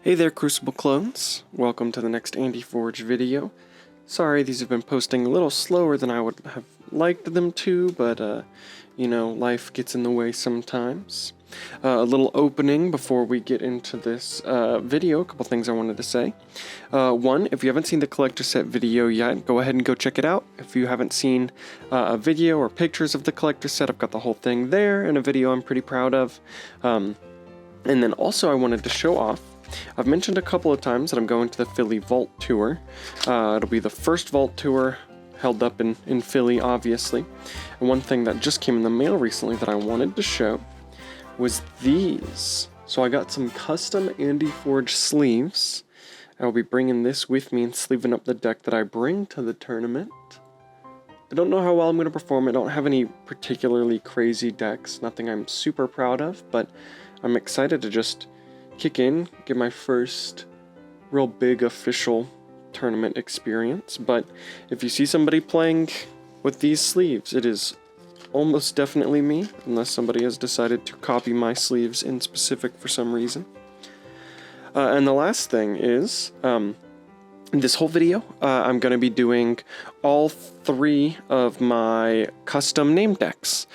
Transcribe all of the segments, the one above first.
Hey there, Crucible clones. Welcome to the next KeyForge video. Sorry, these have been posting a little slower than I would have liked them to, but, you know, life gets in the way sometimes. A little opening before we get into this video, a couple things I wanted to say. One, if you haven't seen the collector set video yet, go ahead and go check it out. If you haven't seen a video or pictures of the collector set, I've got the whole thing there in a video I'm pretty proud of. And then also I wanted to show off, I've mentioned a couple of times that I'm going to the Philly Vault Tour. It'll be the first Vault Tour held up in Philly, obviously. And one thing that just came in the mail recently that I wanted to show was these. So I got some custom KeyForge sleeves. I'll be bringing this with me and sleeving up the deck that I bring to the tournament. I don't know how well I'm going to perform. I don't have any particularly crazy decks, nothing I'm super proud of, but I'm excited to just kick in, get my first real big official tournament experience. But if you see somebody playing with these sleeves, it is almost definitely me, unless somebody has decided to copy my sleeves in specific for some reason. And the last thing is, this whole video, I'm going to be doing all three of my custom name decks.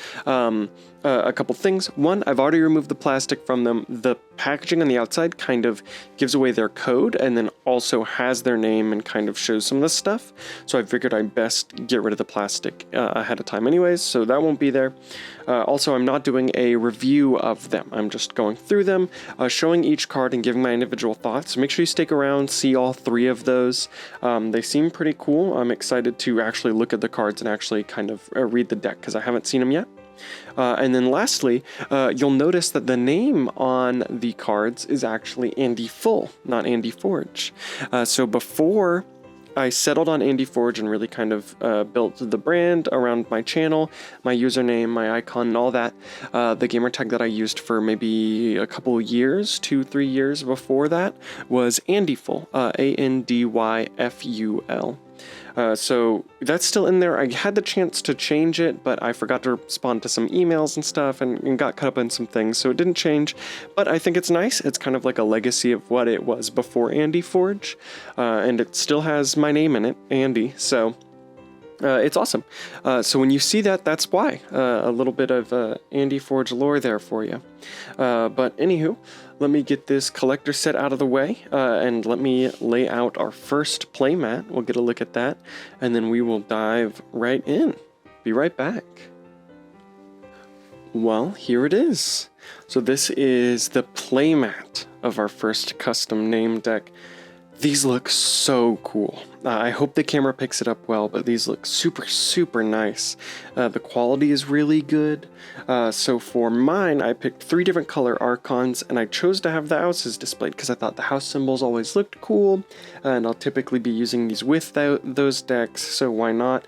A couple things. One, I've already removed the plastic from them. The packaging on the outside kind of gives away their code and then also has their name and kind of shows some of this stuff. So I figured I'd best get rid of the plastic ahead of time anyways, so that won't be there. Also, I'm not doing a review of them. I'm just going through them, showing each card and giving my individual thoughts. So make sure you stick around, see all three of those. They seem pretty cool. I'm excited to actually look at the cards and actually kind of read the deck because I haven't seen them yet. And then lastly, you'll notice that the name on the cards is actually Andy Full, not KeyForge. So before I settled on KeyForge and really kind of built the brand around my channel, my username, my icon, and all that, the gamer tag that I used for maybe a couple years, 2-3 years before that, was Andyful, ANDYFUL. So that's still in there. I had the chance to change it, but I forgot to respond to some emails and stuff and got caught up in some things, so it didn't change. But I think it's nice. It's kind of like a legacy of what it was before KeyForge, and it still has my name in it, Andy, so it's awesome. So when you see that, that's why. A little bit of KeyForge lore there for you. But anywho, let me get this collector set out of the way, and let me lay out our first playmat. We'll get a look at that, and then we will dive right in. Be right back. Well, here it is. So this is the playmat of our first custom name deck. These look so cool. I hope the camera picks it up well, but these look super, super nice. The quality is really good. So for mine, I picked 3 different color Archons, and I chose to have the houses displayed because I thought the house symbols always looked cool, and I'll typically be using these with those decks, so why not?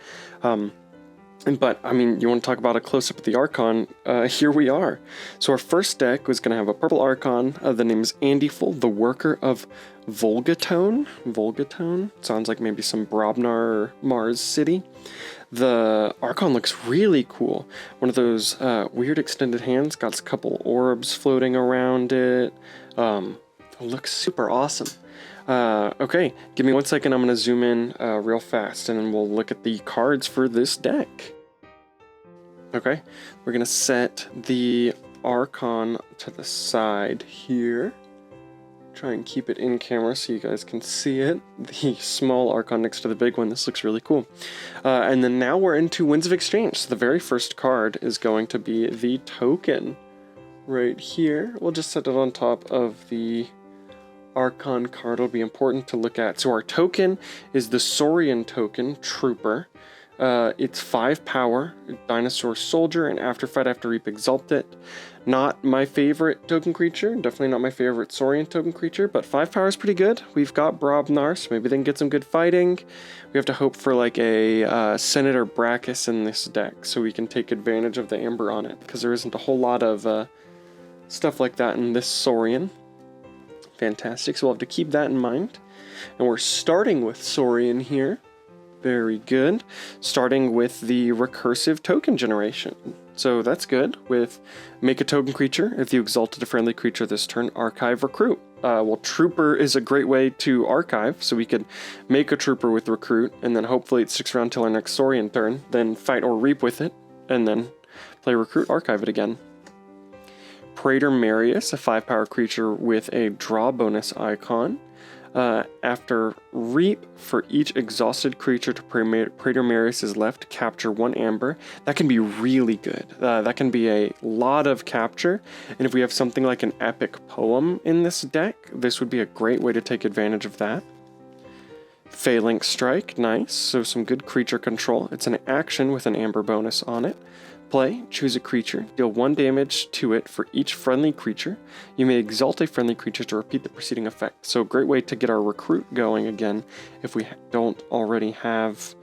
But, I mean, you want to talk about a close-up of the Archon, here we are. So our first deck was going to have a purple Archon. The name is Andyful, the Worker of Volgatone. Volgatone? Sounds like maybe some Brobnar or Mars city. The Archon looks really cool. One of those weird extended hands, got a couple orbs floating around it. It looks super awesome. Okay, give me 1 second, I'm going to zoom in real fast, and then we'll look at the cards for this deck. Okay, we're going to set the Archon to the side here. Try and keep it in camera so you guys can see it. The small Archon next to the big one, this looks really cool. And then now we're into Winds of Exchange. So the very first card is going to be the token right here. We'll just set it on top of the Archon card. Will be important to look at. So our token is the Saurian token, Trooper. It's 5 power, Dinosaur Soldier, and after fight, after reap, exalt it. Not my favorite token creature, definitely not my favorite Saurian token creature, but 5 power is pretty good. We've got Brobnar, so maybe they can get some good fighting. We have to hope for like a Senator Brachus in this deck, so we can take advantage of the Amber on it, because there isn't a whole lot of stuff like that in this Saurian. Fantastic, so we'll have to keep that in mind. And we're starting with Saurian here. Very good. Starting with the recursive token generation. So that's good. With make a token creature. If you exalted a friendly creature this turn, archive recruit. Well, trooper is a great way to archive, so we could make a trooper with recruit, and then hopefully it sticks around till our next Saurian turn, then fight or reap with it, and then play recruit, archive it again. Praetor Marius, a 5-power creature with a draw bonus icon. After reap, for each exhausted creature to Praetor Marius is left, capture 1 amber. That can be really good. That can be a lot of capture, and if we have something like an epic poem in this deck, this would be a great way to take advantage of that. Phalanx Strike, nice, so some good creature control. It's an action with an amber bonus on it. Play, choose a creature, deal 1 damage to it for each friendly creature. You may exalt a friendly creature to repeat the preceding effect. So a great way to get our recruit going again if we don't already have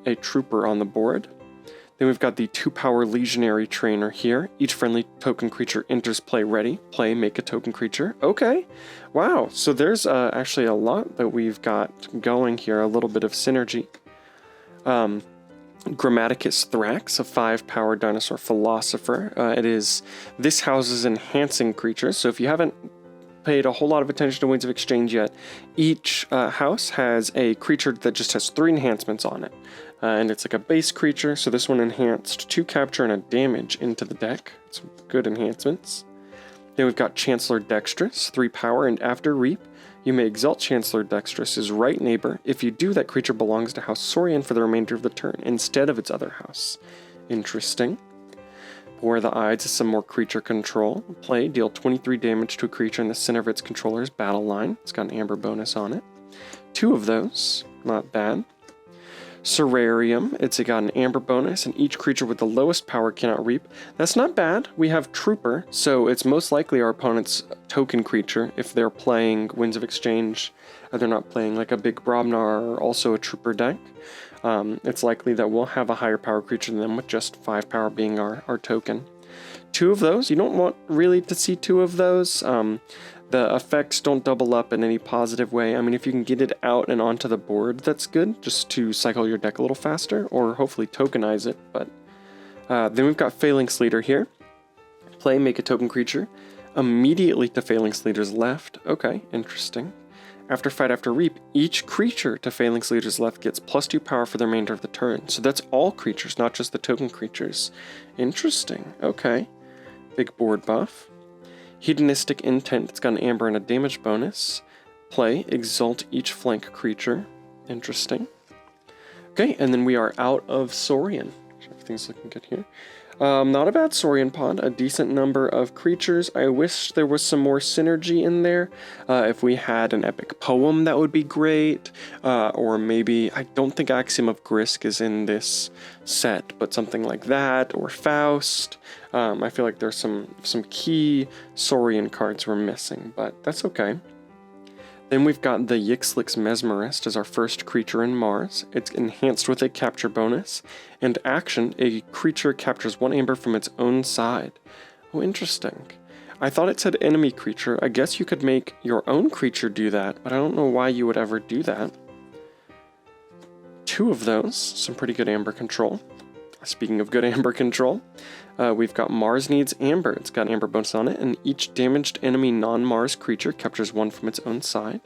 a trooper on the board. Then we've got the 2-power Legionary Trainer here. Each friendly token creature enters play ready. Play, make a token creature. Okay, wow, so there's actually a lot that we've got going here, a little bit of synergy. Grammaticus Thrax, a 5-power dinosaur philosopher. This houses enhancing creatures, so if you haven't paid a whole lot of attention to Winds of Exchange yet, each house has a creature that just has 3 enhancements on it. And it's like a base creature, so this one enhanced 2 capture and a damage into the deck. Some good enhancements. Then we've got Chancellor Dexterous, 3 power, and after reap, you may exalt Chancellor Dexterous's right neighbor. If you do, that creature belongs to House Saurian for the remainder of the turn, instead of its other house. Interesting. Bore the Ides is some more creature control. Play, deal 23 damage to a creature in the center of its controller's battle line. It's got an amber bonus on it. 2 of those, not bad. Serrarium, it's got an amber bonus, and each creature with the lowest power cannot reap. That's not bad. We have Trooper, so it's most likely our opponent's token creature if they're playing Winds of Exchange and they're not playing like a big Brobnar or also a Trooper deck. It's likely that we'll have a higher power creature than them with just 5 power being our token. 2 of those, you don't want really to see 2 of those. The effects don't double up in any positive way. I mean, if you can get it out and onto the board, that's good, just to cycle your deck a little faster, or hopefully tokenize it. But then we've got Phalanx Leader here. Play, make a token creature. Immediately to Phalanx Leader's left. Okay, interesting. After fight, after reap, each creature to Phalanx Leader's left gets +2 power for the remainder of the turn. So that's all creatures, not just the token creatures. Interesting, okay. Big board buff. Hedonistic Intent, it's got an amber and a damage bonus. Play, exalt each flank creature. Interesting. Okay, and then we are out of Saurian. Everything's looking good here. Not a bad Saurian pod, a decent number of creatures. I wish there was some more synergy in there. If we had an epic poem, that would be great. Or maybe, I don't think Axiom of Grisk is in this set, but something like that, or Faust. I feel like there's some key Saurian cards we're missing, but that's okay. Then we've got the Yixlix Mesmerist as our first creature in Mars. It's enhanced with a capture bonus, and action, a creature captures 1 amber from its own side. Oh, interesting. I thought it said enemy creature. I guess you could make your own creature do that, but I don't know why you would ever do that. 2 of those, some pretty good amber control. Speaking of good amber control, we've got Mars Needs Amber. It's got an amber bonus on it, and each damaged enemy non-Mars creature captures 1 from its own side.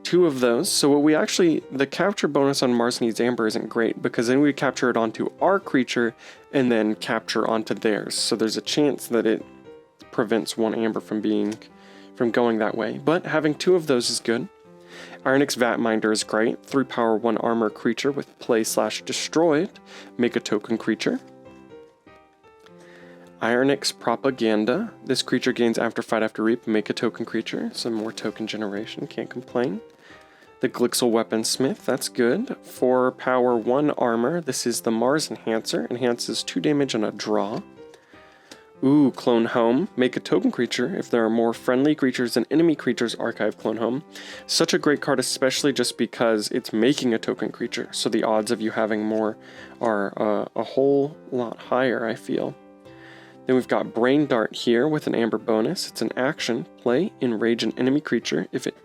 2 of those. So what we actually, the capture bonus on Mars Needs Amber isn't great, because then we capture it onto our creature and then capture onto theirs. So there's a chance that it prevents 1 amber from going that way. But having 2 of those is good. Ironix Vatminder is great. 3 power, 1 armor creature with play/destroyed. Make a token creature. Ironix Propaganda. This creature gains after fight, after reap. Make a token creature. Some more token generation. Can't complain. The Glixel Weaponsmith. That's good. 4 power, 1 armor. This is the Mars Enhancer. Enhances 2 damage on a draw. Ooh, Clone Home. Make a token creature. If there are more friendly creatures than enemy creatures, archive Clone Home. Such a great card, especially just because it's making a token creature. So the odds of you having more are a whole lot higher, I feel. Then we've got Brain Dart here with an amber bonus. It's an action. Play, enrage an enemy creature. If it...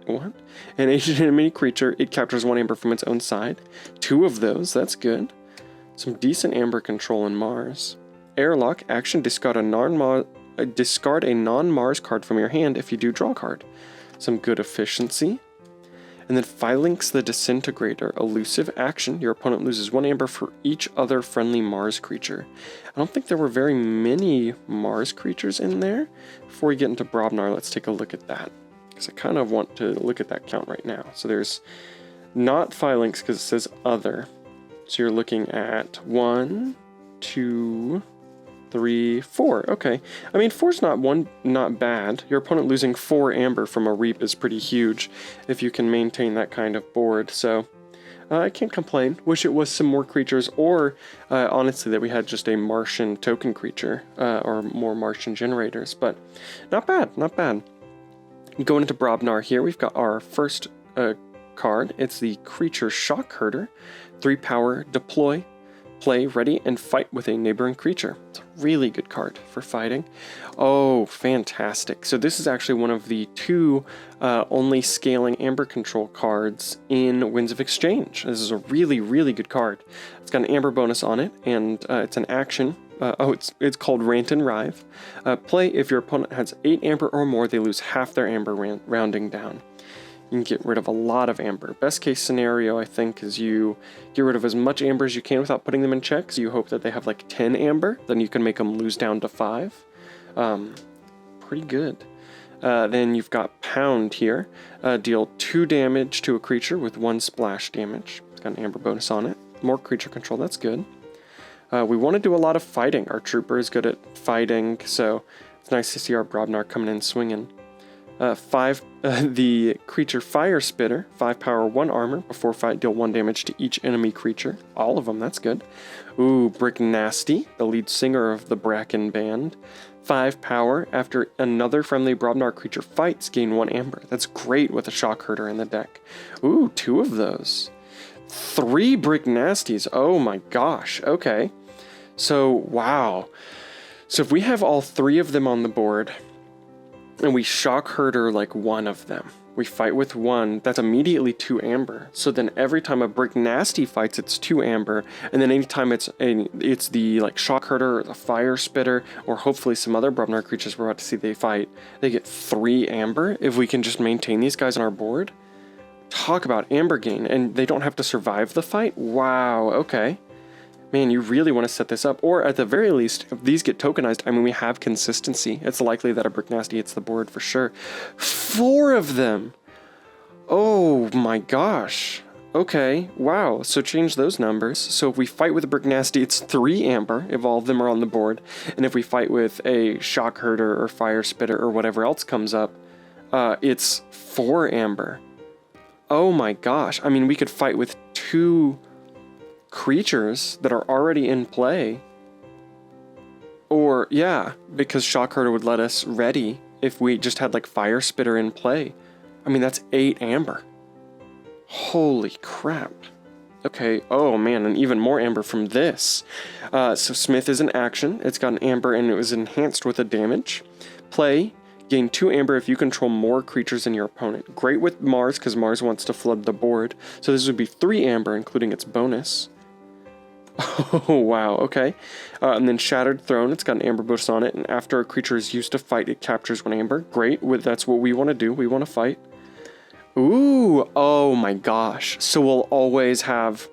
What? An enemy creature, it captures 1 amber from its own side. 2 of those, that's good. Some decent amber control in Mars. Airlock, action, discard a non-Mars card from your hand. If you do, draw a card. Some good efficiency. And then Phalanx the Disintegrator, elusive action. Your opponent loses 1 amber for each other friendly Mars creature. I don't think there were very many Mars creatures in there. Before we get into Brobnar, let's take a look at that, because I kind of want to look at that count right now. So there's not Phalanx because it says other. So you're looking at 1, 2, 3, 4. Okay. I mean, 4's not bad. Your opponent losing 4 amber from a reap is pretty huge if you can maintain that kind of board. So I can't complain. Wish it was some more creatures, or honestly that we had just a Martian token creature or more Martian generators. But not bad, not bad. Going into Brobnar here, we've got our first card. It's the Creature Shock Herder. 3 power, deploy, play, ready, and fight with a neighboring creature. It's a really good card for fighting. Oh, fantastic. So this is actually one of the 2 only scaling amber control cards in Winds of Exchange. This is a really, really good card. It's got an amber bonus on it, and it's an action. It's called Rant and Rive. Play if your opponent has 8 amber or more, they lose half their amber rounding down. You can get rid of a lot of amber. Best case scenario, I think, is you get rid of as much amber as you can without putting them in checks. You hope that they have like 10 amber, then you can make them lose down to 5. Pretty good. Then you've got Pound here. Deal 2 damage to a creature with 1 splash damage. It's got an amber bonus on it. More creature control, that's good. We want to do a lot of fighting. Our trooper is good at fighting, so it's nice to see our Brobnar coming in swinging. The creature Fire Spitter, 5 power, 1 armor. Before fight, deal 1 damage to each enemy creature. All of them, that's good. Ooh, Brick Nasty, the lead singer of the Bracken Band. 5 power. After another friendly Brobnar creature fights, gain 1 amber. That's great with a Shock Herder in the deck. Ooh, 2 of those. 3 Brick Nasties. Oh my gosh. Okay. So, wow. So if we have all 3 of them on the board, and we Shock Herder like 1 of them, we fight with 1, that's immediately 2 amber. So then every time a Brick Nasty fights, it's 2 amber, and then anytime it's the like Shock Herder or the Fire Spitter, or hopefully some other Brobnar creatures we're about to see they fight, they get 3 amber if we can just maintain these guys on our board. Talk about amber gain, and they don't have to survive the fight? Wow, okay. Man, you really want to set this up, or at the very least, if these get tokenized, I mean, we have consistency. It's likely that a Brick Nasty hits the board for sure. 4 of them! Oh my gosh. Okay, wow, so change those numbers. So if we fight with a Brick Nasty, it's 3 amber, if all of them are on the board. And if we fight with a Shock Herder or Fire Spitter or whatever else comes up, it's 4 amber. Oh my gosh, I mean, we could fight with 2 creatures that are already in play, or yeah, because Shock Herder would let us ready if we just had like Fire Spitter in play. I mean, that's 8 amber. Holy crap. Okay, oh man, and even more amber from this. So Smith is an action. It's got an amber and it was enhanced with a damage. Play, gain 2 amber if you control more creatures than your opponent. Great with Mars because Mars wants to flood the board. So this would be 3 amber including its bonus. Oh, wow, okay. And then Shattered Throne, it's got an amber bonus on it, and after a creature is used to fight, it captures 1 amber. Great, that's what we want to do. We want to fight. Ooh, oh my gosh. So we'll always have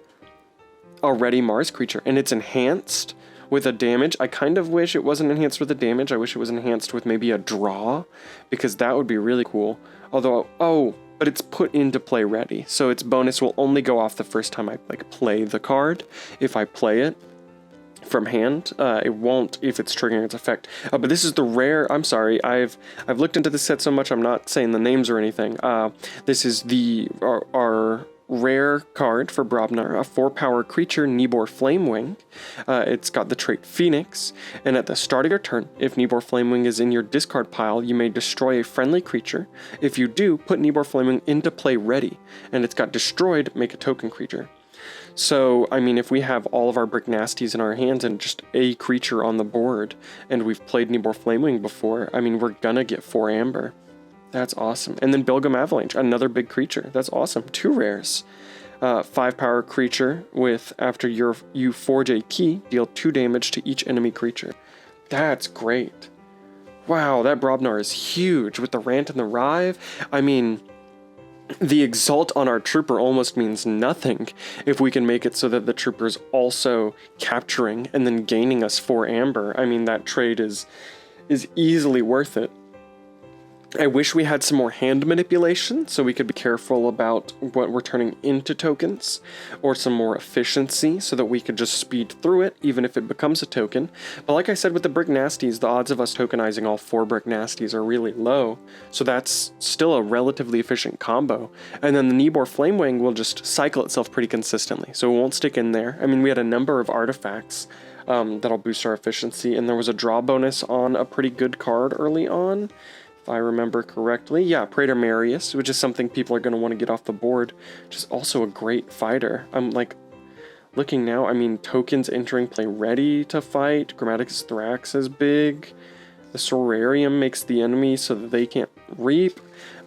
a ready Mars creature, and it's enhanced with a damage. I kind of wish it wasn't enhanced with a damage. I wish it was enhanced with maybe a draw, because that would be really cool. Although, oh, but it's put into play ready, so its bonus will only go off the first time I like play the card. If I play it from hand, it won't if it's triggering its effect. But this is the rare. I'm sorry, I've looked into this set so much. I'm not saying the names or anything. This is our rare card for Brobnar, a 4-power creature, Nibor Flamewing. It's got the trait Phoenix, and at the start of your turn, if Nibor Flamewing is in your discard pile, you may destroy a friendly creature. If you do, put Nibor Flamewing into play ready, and it's got destroyed, make a token creature. So, I mean, if we have all of our Brick Nasties in our hands and just a creature on the board, and we've played Nibor Flamewing before, I mean, we're gonna get 4 amber. That's awesome. And then Bilgam Avalanche, another big creature. That's awesome. 2 rares. 5 power creature with, after you forge a key, deal 2 damage to each enemy creature. That's great. Wow, that Brobnar is huge with the Rant and the Rive. I mean, the Exalt on our trooper almost means nothing if we can make it so that the trooper's also capturing and then gaining us 4 amber. I mean, that trade is easily worth it. I wish we had some more hand manipulation so we could be careful about what we're turning into tokens, or some more efficiency so that we could just speed through it even if it becomes a token. But like I said with the Brick Nasties, the odds of us tokenizing all 4 Brick Nasties are really low, so that's still a relatively efficient combo. And then the Nibor Flamewing will just cycle itself pretty consistently, so it won't stick in there. I mean, we had a number of artifacts that'll boost our efficiency, and there was a draw bonus on a pretty good card early on, if I remember correctly. Yeah, Praetor Marius, which is something people are going to want to get off the board, which is also a great fighter. I'm like, looking now, I mean, tokens entering play ready to fight. Grammaticus Thrax is big. The Sorarium makes the enemy so that they can't reap.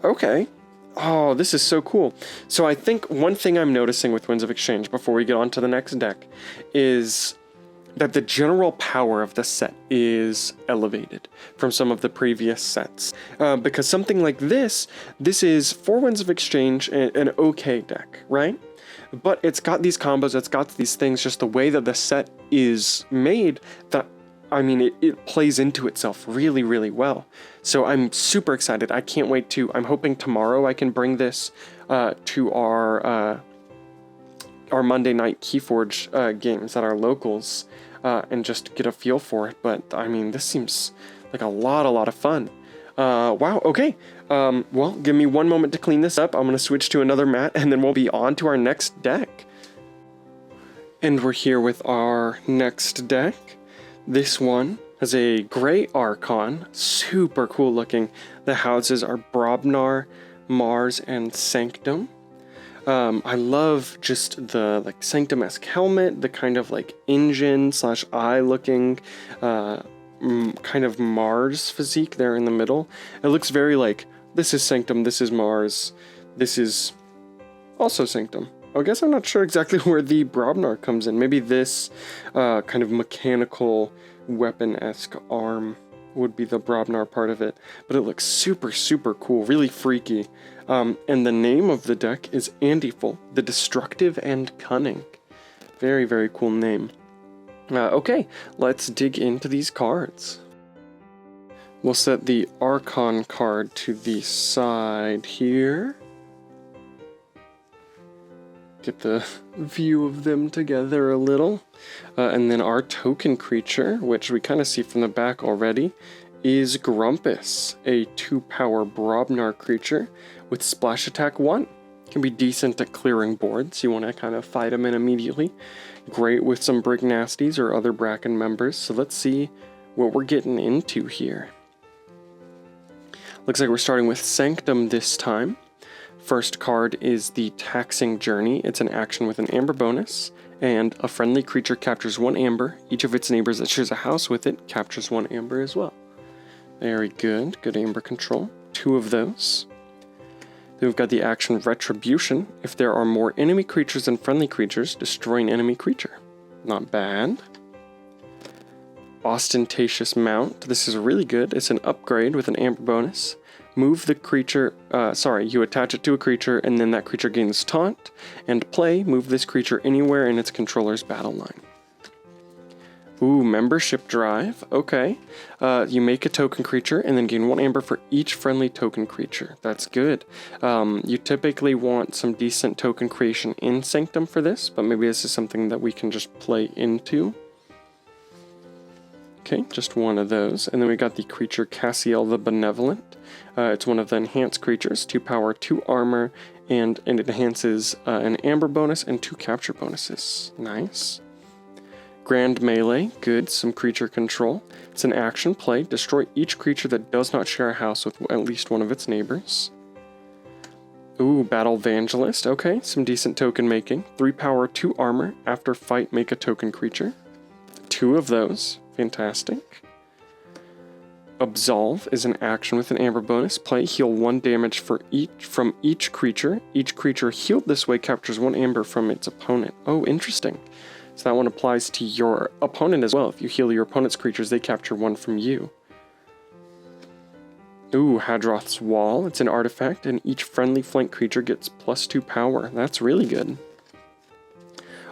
Okay. Oh, this is so cool. So I think one thing I'm noticing with Winds of Exchange before we get on to the next deck is that the general power of the set is elevated from some of the previous sets. Because something like this is, for Winds of Exchange, an okay deck, right? But it's got these combos, it's got these things, just the way that the set is made, that, I mean, it plays into itself really, really well. So I'm super excited. I can't wait to, I'm hoping tomorrow I can bring this to our Monday night KeyForge games at our locals, and just get a feel for it. But I mean, this seems like a lot of fun. Wow, okay. Well, give me one moment to clean this up. I'm going to switch to another mat, and then we'll be on to our next deck. And we're here with our next deck. This one has a Gray Archon, super cool looking. The houses are Brobnar, Mars, and Sanctum. I love just the like Sanctum-esque helmet, the kind of like engine / eye looking kind of Mars physique there in the middle. It looks very like, this is Sanctum, this is Mars, this is also Sanctum. I guess I'm not sure exactly where the Brobnar comes in. Maybe this kind of mechanical weapon-esque arm would be the Brobnar part of it. But it looks super, super cool, really freaky. And the name of the deck is Andiful, the Destructive and Cunning. Very, very cool name. Okay, let's dig into these cards. We'll set the Archon card to the side here. Get the view of them together a little. And then our token creature, which we kind of see from the back already, is Grumpus, a 2-power Brobnar creature with Splash Attack 1. Can be decent at clearing boards. You want to kind of fight them in immediately. Great with some Brick Nasties or other Bracken members. So let's see what we're getting into here. Looks like we're starting with Sanctum this time. First card is the Taxing Journey. It's an action with an amber bonus, and a friendly creature captures 1 amber. Each of its neighbors that shares a house with it captures 1 amber as well. Very good. Good amber control. 2 of those. Then we've got the action Retribution. If there are more enemy creatures than friendly creatures, destroy an enemy creature. Not bad. Ostentatious Mount. This is really good. It's an upgrade with an amber bonus. Move the creature, you attach it to a creature, and then that creature gains taunt. And play, move this creature anywhere in its controller's battle line. Ooh, Membership Drive. Okay. You make a token creature and then gain 1 amber for each friendly token creature. That's good. You typically want some decent token creation in Sanctum for this, but maybe this is something that we can just play into. Okay, just 1 of those. And then we got the creature Cassiel the Benevolent. It's one of the enhanced creatures, 2 power, 2 armor, and it enhances an amber bonus and 2 capture bonuses. Nice. Grand Melee, good, some creature control. It's an action play. Destroy each creature that does not share a house with at least 1 of its neighbors. Ooh, Battle Evangelist. Okay, some decent token making. 3 power, 2 armor. After fight, make a token creature. 2 of those. Fantastic. Absolve is an action with an amber bonus. Play, heal 1 damage from each creature. Each creature healed this way captures 1 amber from its opponent. Oh, interesting. So that one applies to your opponent as well. If you heal your opponent's creatures, they capture 1 from you. Ooh, Hadroth's Wall. It's an artifact, and each friendly flank creature gets +2 power. That's really good.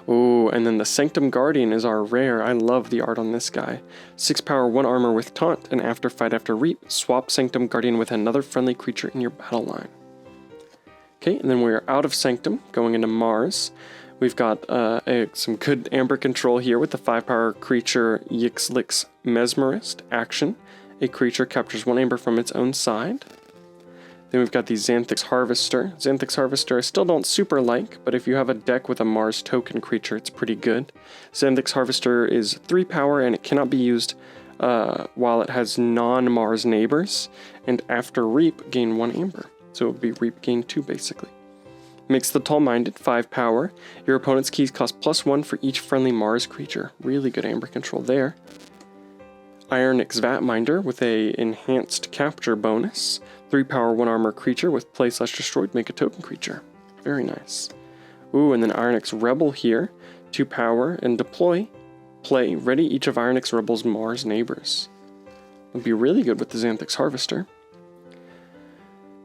Oh, and then the Sanctum Guardian is our rare. I love the art on this guy. 6 power, 1 armor with Taunt, and after fight after reap, swap Sanctum Guardian with another friendly creature in your battle line. Okay, and then we're out of Sanctum, going into Mars. We've got some good amber control here with the 5 power creature Yixlix Mesmerist action. A creature captures 1 amber from its own side. Then we've got the Xanthix Harvester. Xanthix Harvester I still don't super like, but if you have a deck with a Mars token creature, it's pretty good. Xanthix Harvester is 3 power and it cannot be used while it has non-Mars neighbors. And after Reap, gain 1 amber. So it would be Reap gain 2 basically. Makes the Tall-Minded 5 power. Your opponent's keys cost +1 for each friendly Mars creature. Really good amber control there. Ironix Vatminder with a enhanced capture bonus. 3 power, 1 armor creature with play/destroyed, make a token creature. Very nice. Ooh, and then Ironix Rebel here. 2 power and deploy. Play, ready each of Ironix Rebel's Mars neighbors. Would be really good with the Xanthix Harvester.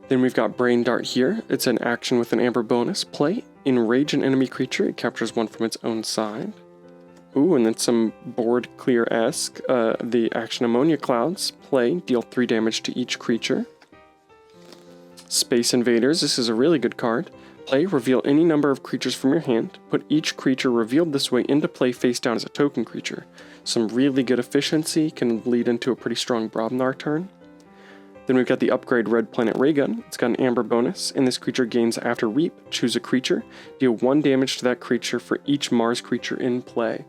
Then we've got Brain Dart here. It's an action with an amber bonus. Play, enrage an enemy creature. It captures 1 from its own side. Ooh, and then some board clear-esque. The action Ammonia Clouds. Play, deal 3 damage to each creature. Space Invaders, this is a really good card. Play, reveal any number of creatures from your hand. Put each creature revealed this way into play face down as a token creature. Some really good efficiency, can lead into a pretty strong Brobnar turn. Then we've got the upgrade Red Planet Raygun. It's got an amber bonus, and this creature gains after Reap. Choose a creature. Deal 1 damage to that creature for each Mars creature in play.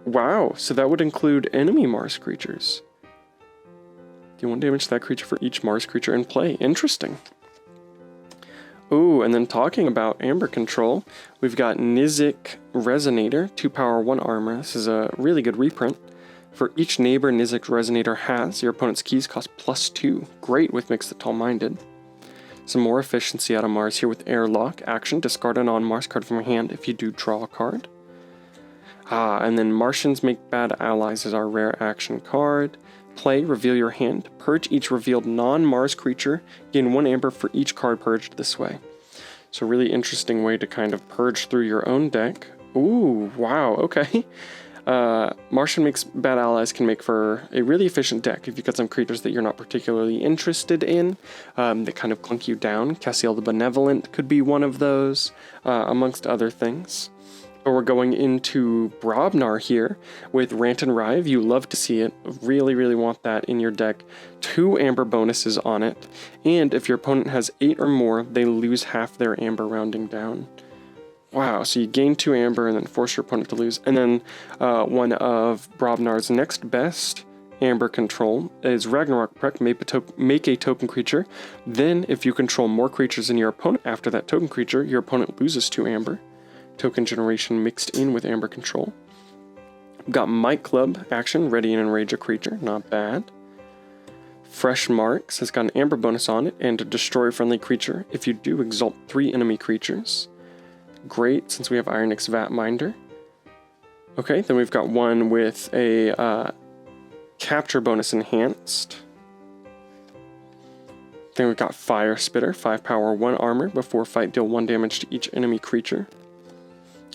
Wow, so that would include enemy Mars creatures. Deal 1 damage to that creature for each Mars creature in play. Interesting. Ooh, and then talking about amber control, we've got Nizik Resonator, 2 power, 1 armor. This is a really good reprint. For each neighbor Nizik Resonator has, your opponent's keys cost +2. Great with Mix the Tall-Minded. Some more efficiency out of Mars here with Airlock. Action, discard a non-Mars card from your hand if you do draw a card. And then Martians Make Bad Allies is our rare action card. Play, reveal your hand. Purge each revealed non-Mars creature. Gain 1 amber for each card purged this way. So really interesting way to kind of purge through your own deck. Ooh, wow, okay. Martian Makes Bad Allies can make for a really efficient deck if you've got some creatures that you're not particularly interested in, that kind of clunk you down. Cassiel the Benevolent could be one of those, amongst other things. But we're going into Brobnar here with Rant and Rive. You love to see it. Really, really want that in your deck. 2 amber bonuses on it. And if your opponent has 8 or more, they lose half their amber rounding down. Wow, so you gain 2 amber and then force your opponent to lose. And then one of Brobnar's next best amber control is Ragnarok Prek, make a token creature. Then if you control more creatures than your opponent after that token creature, your opponent loses 2 amber. Token generation mixed in with amber control. We've got Might Club action, ready and enrage a creature, not bad. Fresh Marks has got an amber bonus on it and to destroy a friendly creature. If you do, exalt 3 enemy creatures. Great, since we have Ironix Vatminder. Okay, then we've got one with a capture bonus enhanced. Then we've got Fire Spitter, 5 power, 1 armor. Before fight, deal 1 damage to each enemy creature.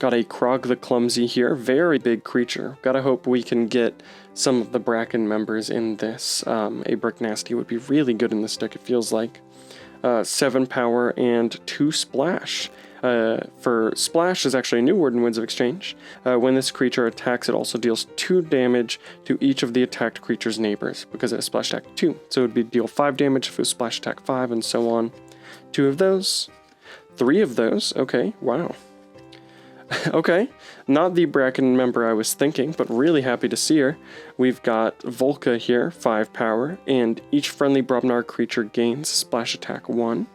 Got a Krog the Clumsy here, very big creature. Gotta hope we can get some of the Bracken members in this. A Brick Nasty would be really good in this deck, it feels like. 7 power and 2 splash. For Splash is actually a new word in Winds of Exchange. When this creature attacks, it also deals 2 damage to each of the attacked creature's neighbors, because it has Splash Attack 2. So it would be deal 5 damage if it was Splash Attack 5, and so on. 2 of those. 3 of those. Okay, wow. Okay, not the Bracken member I was thinking, but really happy to see her. We've got Volca here, 5 power, and each friendly Brobnar creature gains Splash Attack 1.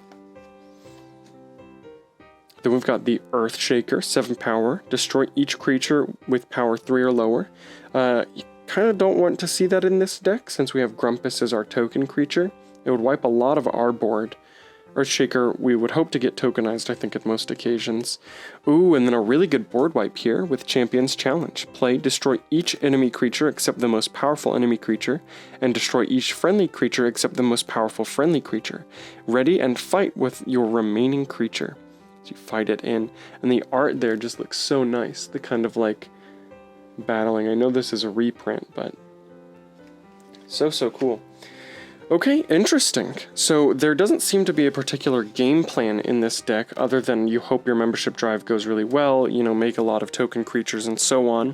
Then we've got the Earthshaker, 7 power. Destroy each creature with power 3 or lower. kind of don't want to see that in this deck since we have Grumpus as our token creature. It would wipe a lot of our board. Earthshaker, we would hope to get tokenized, I think, at most occasions. Ooh, and then a really good board wipe here with Champion's Challenge. Play, destroy each enemy creature except the most powerful enemy creature, and destroy each friendly creature except the most powerful friendly creature. Ready and fight with your remaining creature. So you fight it in, and the art there just looks so nice. The kind of like battling. I know this is a reprint, but so cool. Okay, interesting. So there doesn't seem to be a particular game plan in this deck other than you hope your membership drive goes really well, you know, make a lot of token creatures and so on.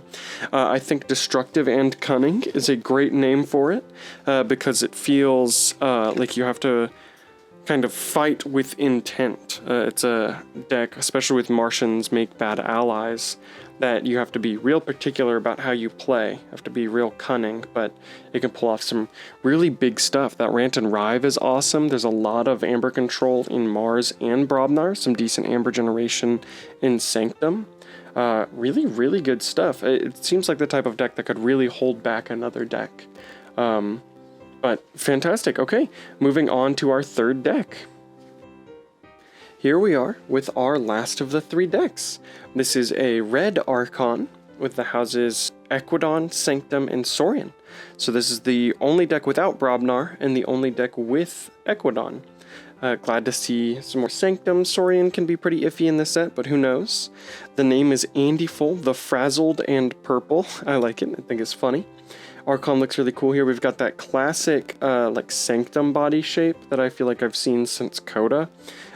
I think Destructive and Cunning is a great name for it because it feels like you have to kind of fight with intent. It's a deck, especially with Martians make bad allies, that you have to be real particular about how you play. You have to be real cunning, but it can pull off some really big stuff. That Rant and Rive is awesome. There's a lot of Amber control in Mars and Brobnar, some decent Amber generation in Sanctum. Really good stuff. It seems like the type of deck that could really hold back another deck. But fantastic. Okay, moving on to our third deck. Here we are with our last of the three decks. This is a red Archon with the houses Equidon, Sanctum, and Saurian. So this is the only deck without Brobnar and the only deck with Equidon. Glad to see some more Sanctum. Saurian can be pretty iffy in this set, but who knows. The name is Andyful, the Frazzled and Purple. I like it. I think it's funny. Archon looks really cool here. We've got that classic like Sanctum body shape that I feel like I've seen since Coda.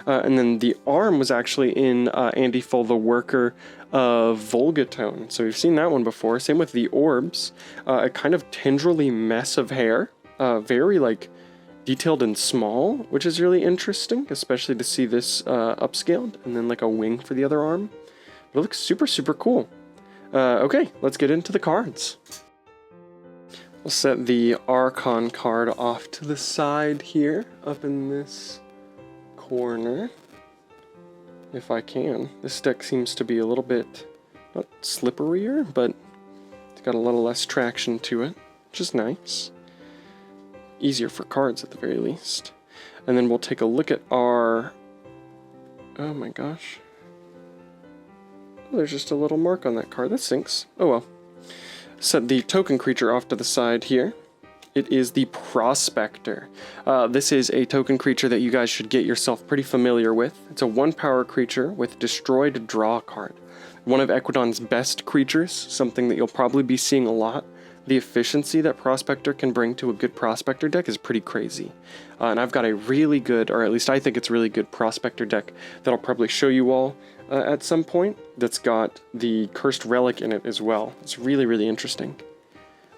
And then the arm was actually in Andyful, the Worker of Volgatone. So we've seen that one before. Same with the orbs. A kind of tendrily mess of hair. Very like detailed and small, which is really interesting, especially to see this upscaled. And then like a wing for the other arm. But it looks super cool. Okay, let's get into the cards. We'll set the Archon card off to the side here, up in this corner, if I can. This deck seems to be a little bit, not slipperier, but it's got a little less traction to it, which is nice. Easier for cards at the very least. And then we'll take a look at our, oh my gosh. Oh, there's just a little mark on that card. That sinks. Oh well. Set the token creature off to the side here. It is the Prospector. This is a token creature that you guys should get yourself pretty familiar with. It's a 1-power creature with destroyed draw card. One of Equidon's best creatures, something that you'll probably be seeing a lot. The efficiency that Prospector can bring to a good Prospector deck is pretty crazy. And I've got a really good, or at least I think it's a really good Prospector deck that I'll probably show you all at some point that's got the Cursed Relic in it as well. It's really interesting.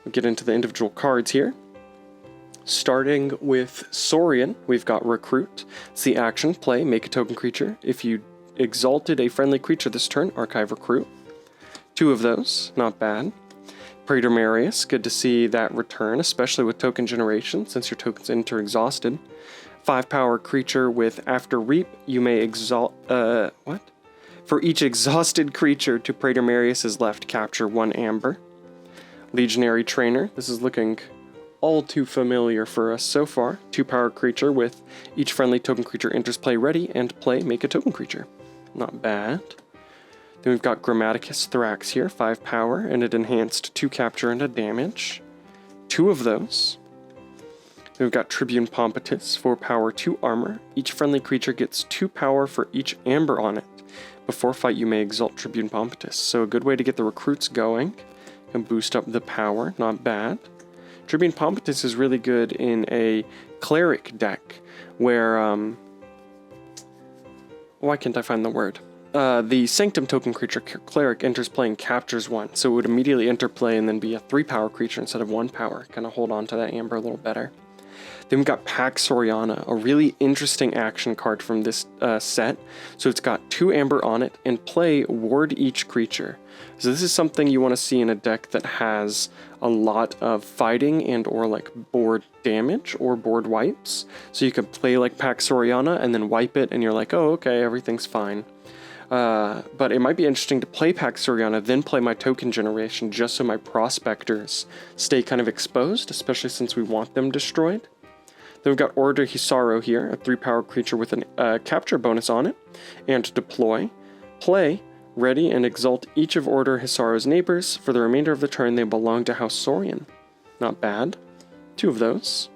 We'll get into the individual cards here. Starting with Saurian, we've got Recruit. It's the action, play, make a token creature. If you exalted a friendly creature this turn, archive Recruit. 2 of those, not bad. Praetor Marius, good to see that return, especially with token generation, since your tokens enter exhausted. 5-power creature with After Reap, you may exalt, For each exhausted creature to Praetor Marius's left, capture 1 amber. Legionary Trainer, this is looking all too familiar for us so far. 2-power creature with each friendly token creature enters play ready, and play, make a token creature. Not bad. Then we've got Grammaticus Thrax here, 5 power, and it enhanced 2 capture and a damage. 2 of those. Then we've got Tribune Pompatus, 4 power, 2 armor. Each friendly creature gets 2 power for each amber on it. Before fight, you may exalt Tribune Pompatus. So a good way to get the recruits going. And boost up the power, not bad. Tribune Pompatus is really good in a cleric deck where, why can't I find the word? The Sanctum token creature cleric enters play and captures 1, so it would immediately enter play and then be a 3-power creature instead of 1 power. Kind of hold on to that amber a little better. Then we've got Pax Soriana, a really interesting action card from this set. So it's got 2 amber on it, and play ward each creature. So this is something you want to see in a deck that has a lot of fighting and or like board damage or board wipes. So you could play like Pax Soriana and then wipe it and you're like, oh okay, everything's fine. But it might be interesting to play Pax Soriana, then play my token generation, just so my prospectors stay kind of exposed, especially since we want them destroyed. Then we've got Order Hisaro here, a 3-power creature with a capture bonus on it, and deploy, play, ready, and exalt each of Order Hisaro's neighbors. For the remainder of the turn, they belong to House Saurian. Not bad. 2 of those.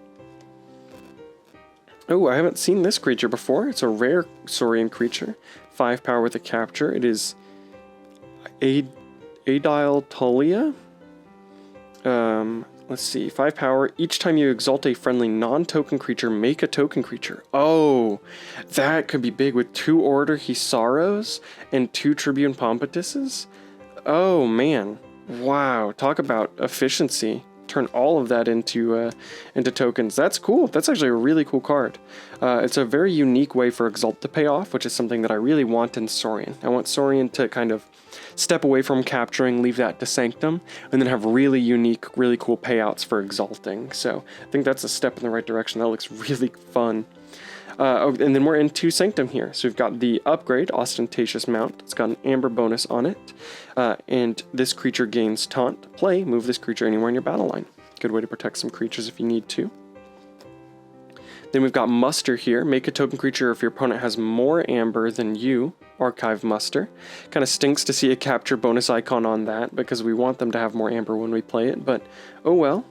Oh, I haven't seen this creature before. It's a rare Saurian creature. 5 power with a capture. It is Adile Talia. Let's see. 5 power. Each time you exalt a friendly non-token creature, make a token creature. Oh, that could be big with 2 Order Hisaros and 2 Tribune Pompatuses. Oh, man. Wow. Talk about efficiency. Turn all of that into tokens. That's cool. That's actually a really cool card. It's a very unique way for Exalt to pay off, which is something that I really want in Saurian. I want Saurian to kind of step away from capturing, leave that to Sanctum, and then have really unique, really cool payouts for Exalting. So I think that's a step in the right direction. That looks really fun. And then we're into Sanctum here. So we've got the upgrade, Ostentatious Mount. It's got an Amber bonus on it. And this creature gains Taunt. Play, move this creature anywhere in your battle line. Good way to protect some creatures if you need to. Then we've got Muster here. Make a token creature if your opponent has more Amber than you. Archive Muster. Kind of stinks to see a capture bonus icon on that because we want them to have more Amber when we play it, but oh well.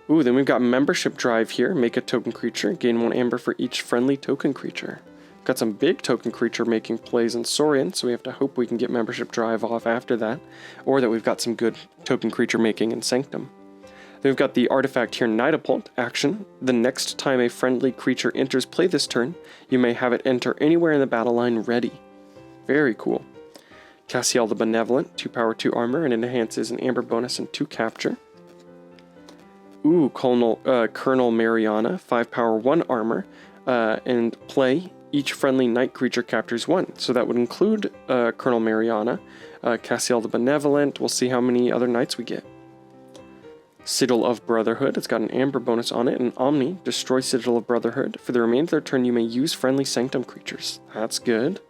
Ooh, then we've got Membership Drive here. Make a token creature. Gain 1 Amber for each friendly token creature. Got some big token creature making plays in Saurian, so we have to hope we can get Membership Drive off after that, or that we've got some good token creature making in Sanctum. Then we've got the artifact here, Nidapult, action. The next time a friendly creature enters play this turn, you may have it enter anywhere in the battle line ready. Very cool. Cassiel the Benevolent, 2 power, 2 armor, and it enhances an Amber bonus and 2 capture. Ooh, Colonel Mariana, 5 power, 1 armor, and play. Each friendly night creature captures 1. So that would include Colonel Mariana, Cassiel the Benevolent. We'll see how many other knights we get. Sigil of Brotherhood. It's got an Amber bonus on it. And Omni, destroy Sigil of Brotherhood. For the remainder of their turn, you may use friendly Sanctum creatures. That's good.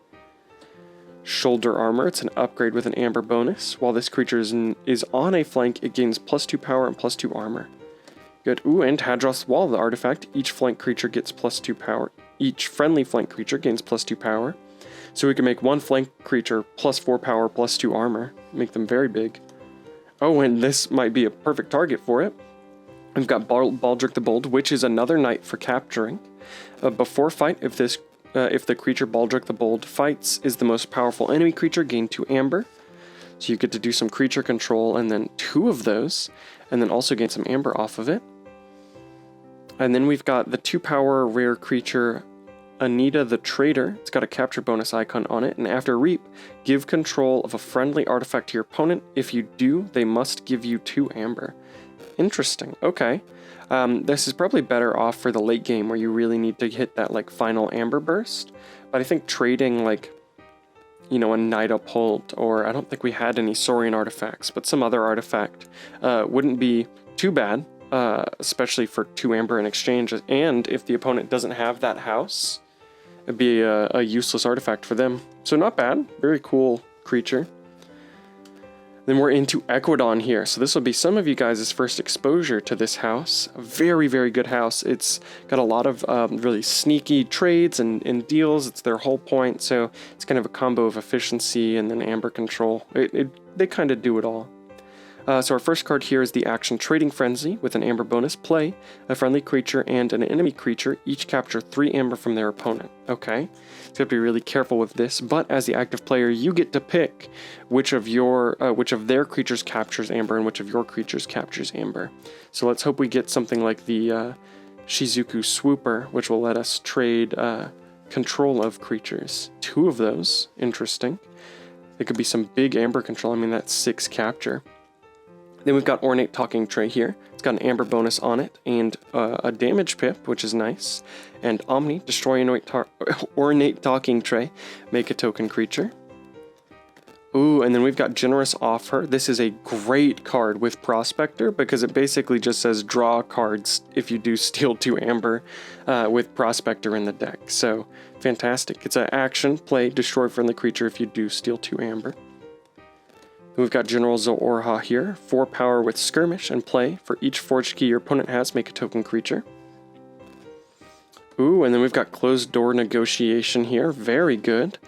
Shoulder Armor. It's an upgrade with an Amber bonus. While this creature is on a flank, it gains +2 power and +2 armor. Good. Ooh, and Hadroth's Wall, the artifact. Each flank creature gets +2 power. Each friendly flank creature gains +2 power. So we can make 1 flank creature +4 power, +2 armor. Make them very big. Oh, and this might be a perfect target for it. We've got Baldric the Bold, which is another knight for capturing. Before fight, if the creature Baldric the Bold fights is the most powerful enemy creature, gain 2 Amber. So you get to do some creature control and then 2 of those, and then also gain some Amber off of it. And then we've got the 2 power rare creature Anita the Traitor. It's got a capture bonus icon on it, and after Reap, give control of a friendly artifact to your opponent. If you do, they must give you 2 Amber. Interesting. Okay. This is probably better off for the late game where you really need to hit that like final Amber burst. But I think trading like, you know, a Nidapult, or I don't think we had any Saurian artifacts, but some other artifact wouldn't be too bad, especially for 2 Amber in exchange. And if the opponent doesn't have that house, it'd be a useless artifact for them. So not bad. Very cool creature. Then we're into Equidon here. So this will be some of you guys' first exposure to this house. A very, very good house. It's got a lot of really sneaky trades and deals. It's their whole point. So it's kind of a combo of efficiency and then Amber control. They kind of do it all. So our first card here is the action Trading Frenzy with an Amber bonus. Play a friendly creature and an enemy creature, each capture 3 Amber from their opponent. Okay, so you have to be really careful with this, but as the active player, you get to pick which of their creatures captures Amber and which of your creatures captures Amber. So let's hope we get something like the Shizuku Swooper, which will let us trade control of creatures. 2 of those, interesting. It could be some big Amber control. I mean, that's 6 capture. Then we've got Ornate Talking Tray here. It's got an Amber bonus on it and a damage pip, which is nice. And Omni, destroy an Ornate Talking Tray, make a token creature. Ooh, and then we've got Generous Offer. This is a great card with Prospector because it basically just says draw cards if you do steal 2 amber with Prospector in the deck. So fantastic. It's an action, play, destroy friendly creature if you do steal 2 amber. Then we've got General Zoorha here. 4 power with Skirmish and play. For each forged key your opponent has, make a token creature. Ooh, and then we've got Closed Door Negotiation here. Very good.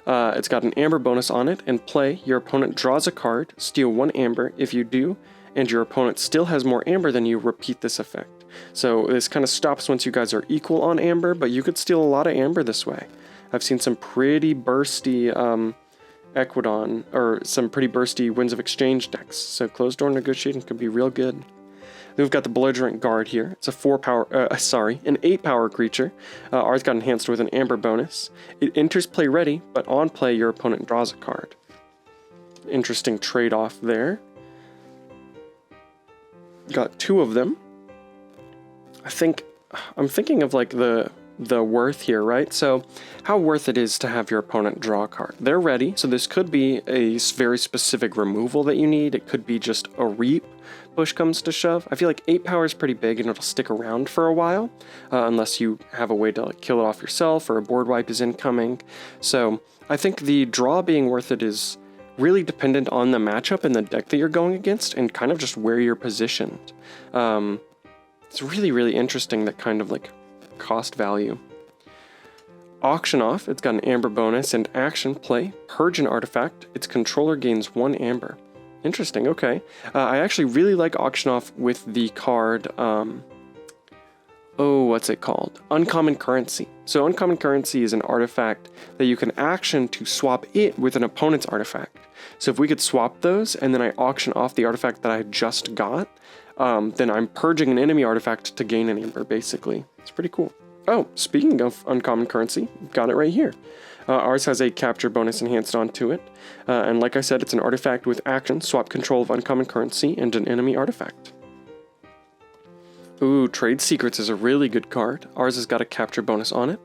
It's got an amber bonus on it, and play, your opponent draws a card, steal 1 amber. If you do, and your opponent still has more amber than you, repeat this effect. So this kind of stops once you guys are equal on amber, but you could steal a lot of amber this way. I've seen some pretty bursty Equidon, or some pretty bursty Winds of Exchange decks, so Closed Door Negotiating could be real good. Then we've got the Belligerent Guard here. It's a an 8 power creature. Ours got enhanced with an amber bonus. It enters play ready, but on play your opponent draws a card. Interesting trade-off there. Got 2 of them. I'm thinking of like the worth here, right? So how worth it is to have your opponent draw a card. They're ready, so this could be a very specific removal that you need. It could be just a reap, push comes to shove. I feel like 8 power is pretty big and it'll stick around for a while, unless you have a way to like kill it off yourself or a board wipe is incoming. So I think the draw being worth it is really dependent on the matchup and the deck that you're going against and kind of just where you're positioned. It's really, really interesting, that kind of like cost value. Auction Off, it's got an amber bonus, and action, play, purge an artifact. Its controller gains 1 amber. Interesting, okay. I actually really like Auction Off with the card, what's it called? Uncommon Currency. So Uncommon Currency is an artifact that you can action to swap it with an opponent's artifact. So if we could swap those, and then I auction off the artifact that I just got, then I'm purging an enemy artifact to gain an amber, basically. It's pretty cool. Oh, speaking of Uncommon Currency, got it right here. Ours has a capture bonus enhanced onto it, and like I said, it's an artifact with action, swap control of Uncommon Currency and an enemy artifact. Ooh, Trade Secrets is a really good card. Ours has got a capture bonus on it.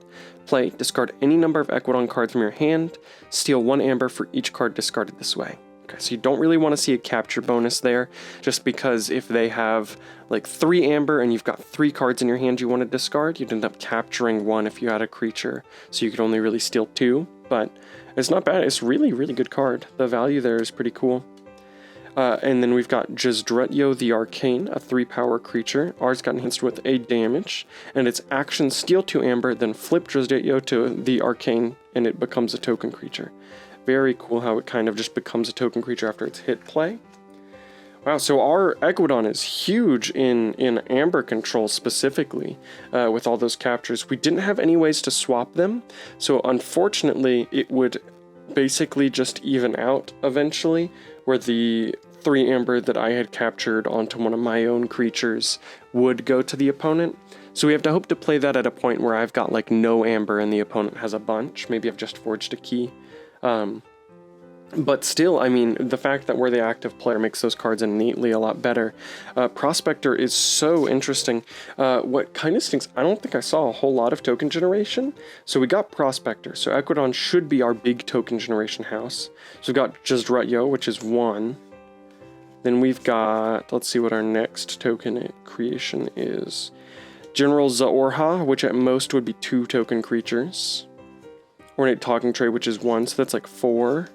Play, discard any number of Equidon cards from your hand, steal 1 amber for each card discarded this way. Okay, so you don't really want to see a capture bonus there, just because if they have like 3 amber and you've got 3 cards in your hand you want to discard, you'd end up capturing 1 if you had a creature, so you could only really steal 2, but it's not bad. It's really, really good card. The value there is pretty cool. And then we've got Jzdretyo the Arcane, a 3 power creature. Ours got enhanced with a damage, and its action, steal 2 amber, then flip Jzdretyo to the Arcane, and it becomes a token creature. Very cool how it kind of just becomes a token creature after it's hit play. Wow, so our Equidon is huge in amber control specifically, with all those captures. We didn't have any ways to swap them, so unfortunately it would basically just even out eventually, where the 3 amber that I had captured onto one of my own creatures would go to the opponent. So we have to hope to play that at a point where I've got like no amber and the opponent has a bunch. Maybe I've just forged a key. But still, I mean, the fact that we're the active player makes those cards innately a lot better. Prospector is so interesting. What kind of stinks, I don't think I saw a whole lot of token generation. So we got Prospector. So Equidon should be our big token generation house. So we've got Jzdretyo, which is 1. Then we've got, let's see what our next token creation is. General Zoorha, which at most would be 2 token creatures. Ornate Talking Tray, which is 1, so that's like 4.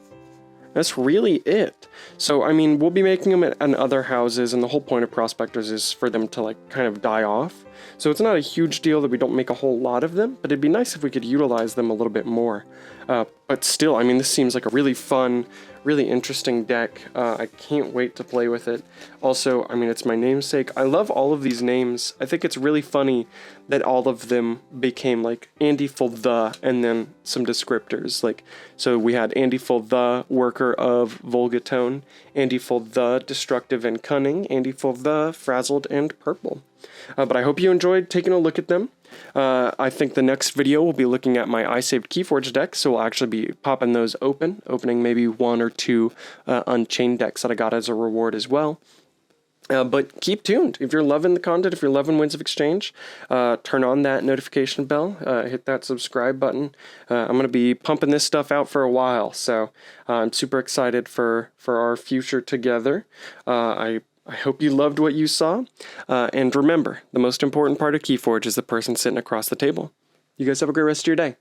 That's really it. So, I mean, we'll be making them in other houses, and the whole point of Prospectors is for them to, like, kind of die off. So it's not a huge deal that we don't make a whole lot of them, but it'd be nice if we could utilize them a little bit more. But still, I mean, this seems like a really fun, really interesting deck. I can't wait to play with it. Also, I mean, it's my namesake. I love all of these names. I think it's really funny that all of them became like Andy Full the, and then some descriptors. Like, so we had Andy Full the, worker of Volgatone, Andy Full the, destructive and cunning, Andy Full the, frazzled and purple. But I hope you enjoyed taking a look at them. I think the next video will be looking at my I Saved KeyForge deck, so we'll actually be popping those opening maybe 1 or 2 Unchained decks that I got as a reward as well. But keep tuned. If you're loving the content, if you're loving Winds of Exchange, turn on that notification bell, hit that subscribe button. I'm going to be pumping this stuff out for a while, so I'm super excited for our future together. I hope you loved what you saw. And remember, the most important part of KeyForge is the person sitting across the table. You guys have a great rest of your day.